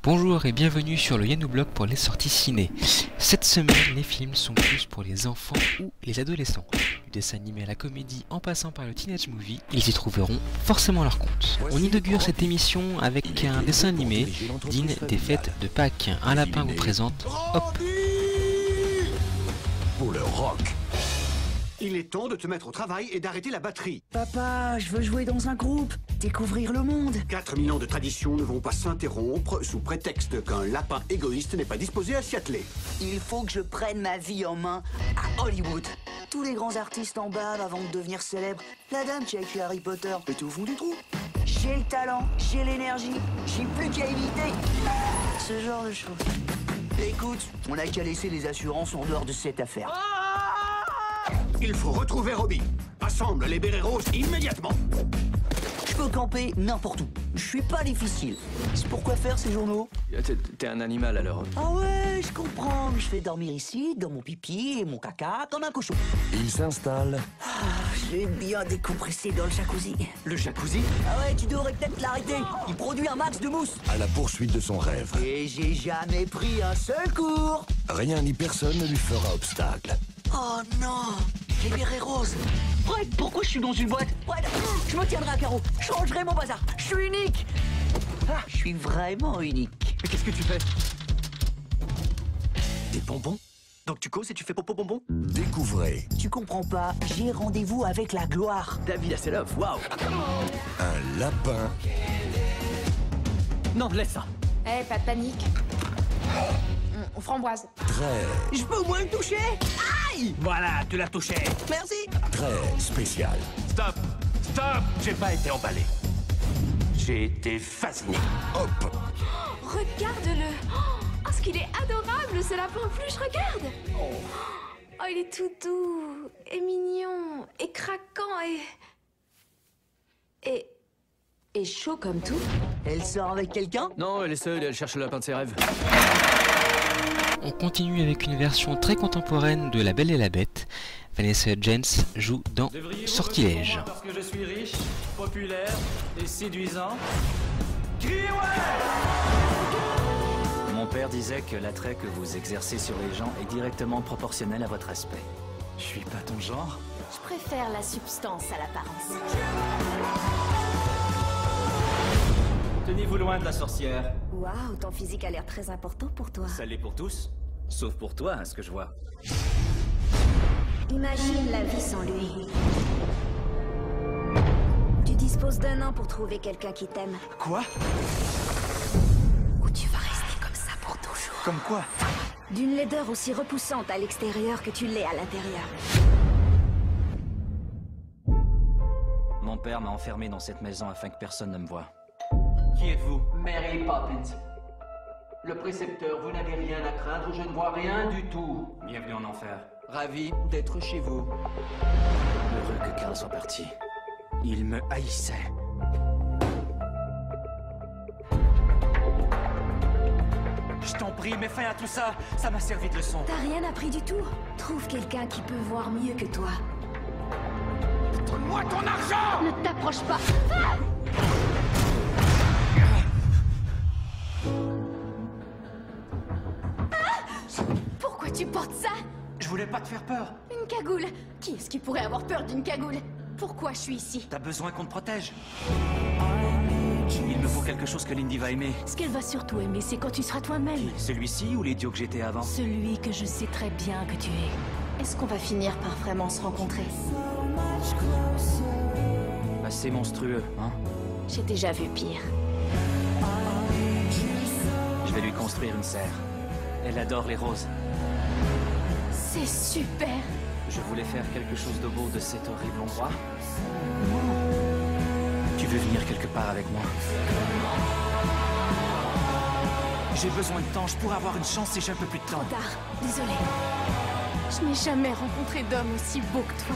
Bonjour et bienvenue sur le Yanoublog pour les sorties ciné. Cette semaine, les films sont plus pour les enfants ou les adolescents. Du dessin animé à la comédie en passant par le teenage movie, ils y trouveront forcément leur compte. On inaugure cette émission avec un dessin animé digne des fêtes de Pâques. Un lapin vous présente Hop. Pour le rock. Il est temps de te mettre au travail et d'arrêter la batterie. Papa, je veux jouer dans un groupe, découvrir le monde. 4000 ans de tradition ne vont pas s'interrompre sous prétexte qu'un lapin égoïste n'est pas disposé à s'y atteler. Il faut que je prenne ma vie en main à Hollywood. Tous les grands artistes en bavent avant de devenir célèbres. La dame qui a écrit Harry Potter est au fond du trou. J'ai le talent, j'ai l'énergie, j'ai plus qu'à imiter ce genre de choses. Écoute, on n'a qu'à laisser les assurances en dehors de cette affaire. Il faut retrouver Robbie. Assemble les bérets roses immédiatement. Je peux camper n'importe où. Je suis pas difficile. C'est pourquoi faire ces journaux? T'es un animal alors. Ah ouais, je comprends. Je vais dormir ici, dans mon pipi et mon caca, comme un cochon. Il s'installe. J'ai bien décompressé dans le jacuzzi. Le jacuzzi? Ah ouais, tu devrais peut-être l'arrêter. Il produit un max de mousse. À la poursuite de son rêve. Et j'ai jamais pris un seul cours. Rien ni personne ne lui fera obstacle. Oh non, les bérets roses. Fred, pourquoi je suis dans une boîte? Fred, je me tiendrai à carreau. Je changerai mon bazar. Je suis unique. Ah, je suis vraiment unique. Mais qu'est-ce que tu fais? Des bonbons? Donc tu causes et tu fais popo bonbons? Découvrez Tu comprends pas, j'ai rendez-vous avec la gloire. David Hasselhoff, waouh! un lapin Non, laisse ça! Eh, pas de panique. Framboise. très, Je peux au moins le toucher? Aïe! Voilà, tu l'as touché! Merci. très spécial. Stop! Stop! J'ai pas été emballé. J'ai été fasciné. Hop, Regarde-le. Oh, ce qu'il est adorable, ce lapin en peluche, regarde. Oh, il est tout doux, et mignon, et craquant, et chaud comme tout. Elle sort avec quelqu'un? Non, elle est seule, elle cherche le lapin de ses rêves. On continue avec une version très contemporaine de La Belle et la Bête. Vanessa Hudgens joue dans Sortilège. Parce que je suis riche, populaire et séduisant. Criez ouais! Mon père disait que l'attrait que vous exercez sur les gens est directement proportionnel à votre aspect. Je suis pas ton genre. Je préfère la substance à l'apparence. Tenez-vous loin de la sorcière. Waouh, ton physique a l'air très important pour toi. Ça l'est pour tous, sauf pour toi, à ce que je vois. Imagine la vie sans lui. Tu disposes d'1 an pour trouver quelqu'un qui t'aime. Quoi? Ou tu vas rester comme ça pour toujours. Comme quoi? D'une laideur aussi repoussante à l'extérieur que tu l'es à l'intérieur. Mon père m'a enfermé dans cette maison afin que personne ne me voie. Qui êtes-vous? Mary Poppins. Le précepteur, vous n'avez rien à craindre, je ne vois rien du tout. Bienvenue en enfer. Ravi d'être chez vous. Heureux que Carl soit parti. Il me haïssait. Je t'en prie, mets fin à tout ça. Ça m'a servi de leçon. T'as rien appris du tout. Trouve quelqu'un qui peut voir mieux que toi. Donne-moi ton argent! Ne t'approche pas. Pourquoi tu portes ça? Je voulais pas te faire peur. Une cagoule. Qui est-ce qui pourrait avoir peur d'une cagoule? Pourquoi je suis ici? T'as besoin qu'on te protège. Il me faut quelque chose que Lindy va aimer. Ce qu'elle va surtout aimer, c'est quand tu seras toi-même. Celui-ci ou l'idiot que j'étais avant? Celui que je sais très bien que tu es. Est-ce qu'on va finir par vraiment se rencontrer? Assez monstrueux, hein? J'ai déjà vu pire. Je vais lui construire une serre. Elle adore les roses. C'est super. Je voulais faire quelque chose de beau de cet horrible endroit. Tu veux venir quelque part avec moi? J'ai besoin de temps. Je pourrais avoir une chance si j'ai un peu plus de temps. Tard. Désolée. Je n'ai jamais rencontré d'homme aussi beau que toi.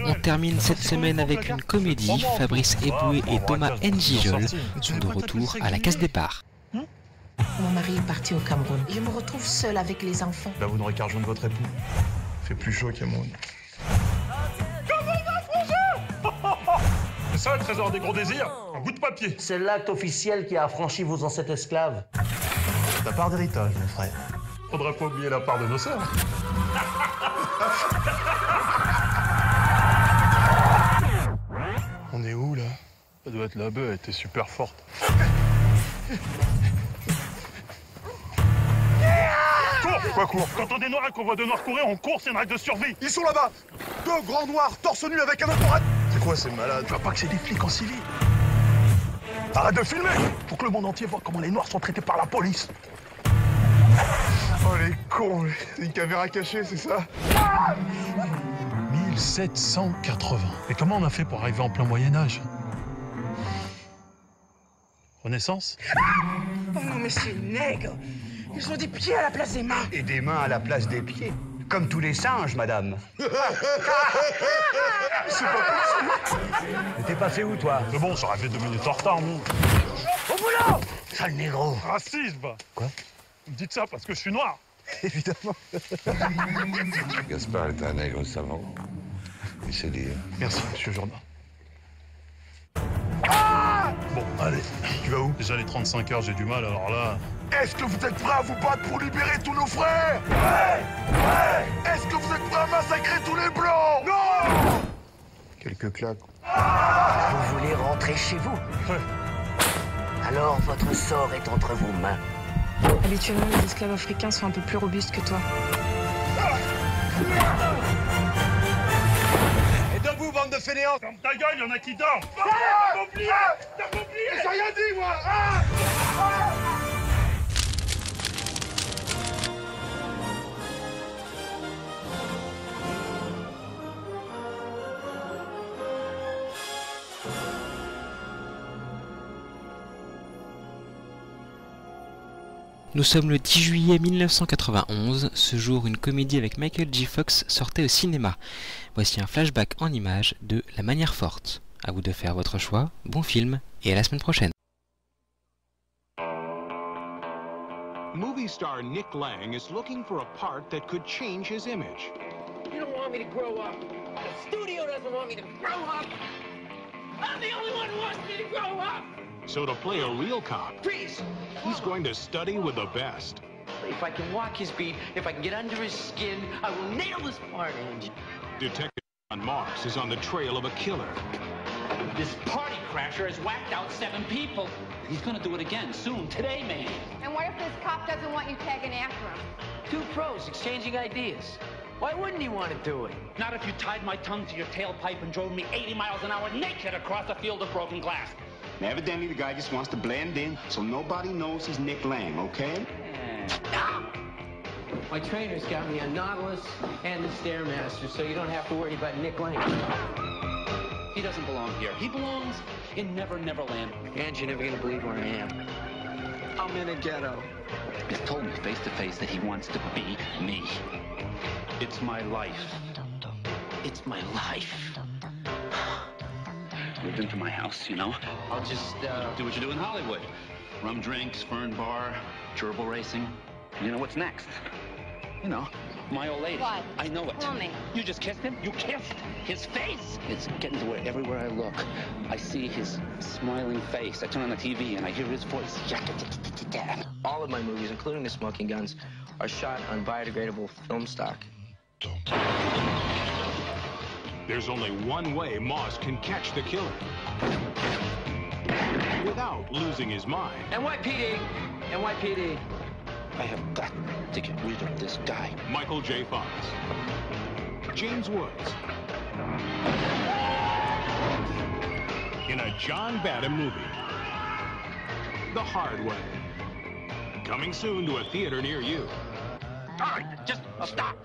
On termine cette semaine avec une comédie. Fabrice Eboué et Thomas N'Gijol sont de retour à la case départ. Mon mari est parti au Cameroun. Je me retrouve seule avec les enfants. Là, vous n'aurez qu'à rejoindre votre époux. Il fait plus chaud au Cameroun. ça, le trésor des gros désirs? Un bout de papier. C'est l'acte officiel qui a affranchi vos ancêtres esclaves. Ta part d'héritage, mon frère. Faudrait pas oublier la part de nos sœurs. On est où, là? Ça doit être là-bas, elle était super forte. Cours! Quoi cours? Quand on est noir et qu'on voit deux noirs courir, on court, c'est une règle de survie. Ils sont là-bas! Deux grands noirs, torse nu avec un appareil. C'est quoi ces malades? Tu vois pas que c'est des flics en civil? Arrête de filmer! Faut que le monde entier voit comment les noirs sont traités par la police. Oh les cons, une caméra cachée, c'est ça? 1780. Et comment on a fait pour arriver en plein Moyen-Âge? Renaissance? Oh non, mais c'est nègre. Ils ont des pieds à la place des mains. Et des mains à la place des pieds. Comme tous les singes, madame. C'est pas possible. Mais t'es passé où, toi? C'est bon, j'aurais fait 2 minutes en retard, non? Au boulot! Sale négro. Racisme! Quoi? Vous me dites ça parce que je suis noir. Évidemment. Gaspard est un nègre savant. Il sait dire. Merci, monsieur Jourdain. Bon, allez, tu vas où? Déjà les 35 heures, j'ai du mal, alors là... Est-ce que vous êtes prêts à vous battre pour libérer tous nos frères? Ouais! Ouais! Est-ce que vous êtes prêts à massacrer tous les blancs? Non! Quelques claques. Vous voulez rentrer chez vous? Ouais. Alors votre sort est entre vos mains. Habituellement, les esclaves africains sont un peu plus robustes que toi. Et debout, bande de fainéants! Ferme ta gueule, y'en a qui dorment! T'as oublié! J'ai rien dit, moi! Nous sommes le 10 juillet 1991, ce jour une comédie avec Michael J. Fox sortait au cinéma. Voici un flashback en images de La Manière Forte. À vous de faire votre choix, bon film et à la semaine prochaine. Movie star Nick Lang is looking for a part that could change his image. You don't want me to grow up. The studio doesn't want me to grow up. I'm the only one who wants me to grow up. So to play a real cop, Freeze! he's going to study with the best. If I can walk his beat, if I can get under his skin, I will nail this part, Angie. Detective John Marks is on the trail of a killer. This party crasher has whacked out 7 people. He's gonna do it again soon, today maybe. And what if this cop doesn't want you tagging after him? Two pros exchanging ideas. Why wouldn't he want to do it? Not if you tied my tongue to your tailpipe and drove me 80 miles an hour naked across a field of broken glass. Evidently, the guy just wants to blend in so nobody knows he's Nick Lang, okay? My trainer's got me a Nautilus and the Stairmaster, so you don't have to worry about Nick Lang. He doesn't belong here. He belongs in Never Never Land. And you're never gonna believe where I am. I'm in a ghetto. He's told me face to face that he wants to be me. It's my life. It's my life. Moved into my house, you know? I'll just, do what you do in Hollywood. Rum drinks, fern bar, gerbil racing. You know what's next? You know, my old lady. What? I know it. Tell me. You just kissed him? You kissed his face? It's getting to where everywhere I look, I see his smiling face. I turn on the TV and I hear his voice. all of my movies, including The Smoking Guns, are shot on biodegradable film stock. There's only one way Moss can catch the killer without losing his mind. NYPD! NYPD! I have got to get rid of this guy. Michael J. Fox. James Woods. In a John Badham movie. The Hard Way. Coming soon to a theater near you. All right, just stop.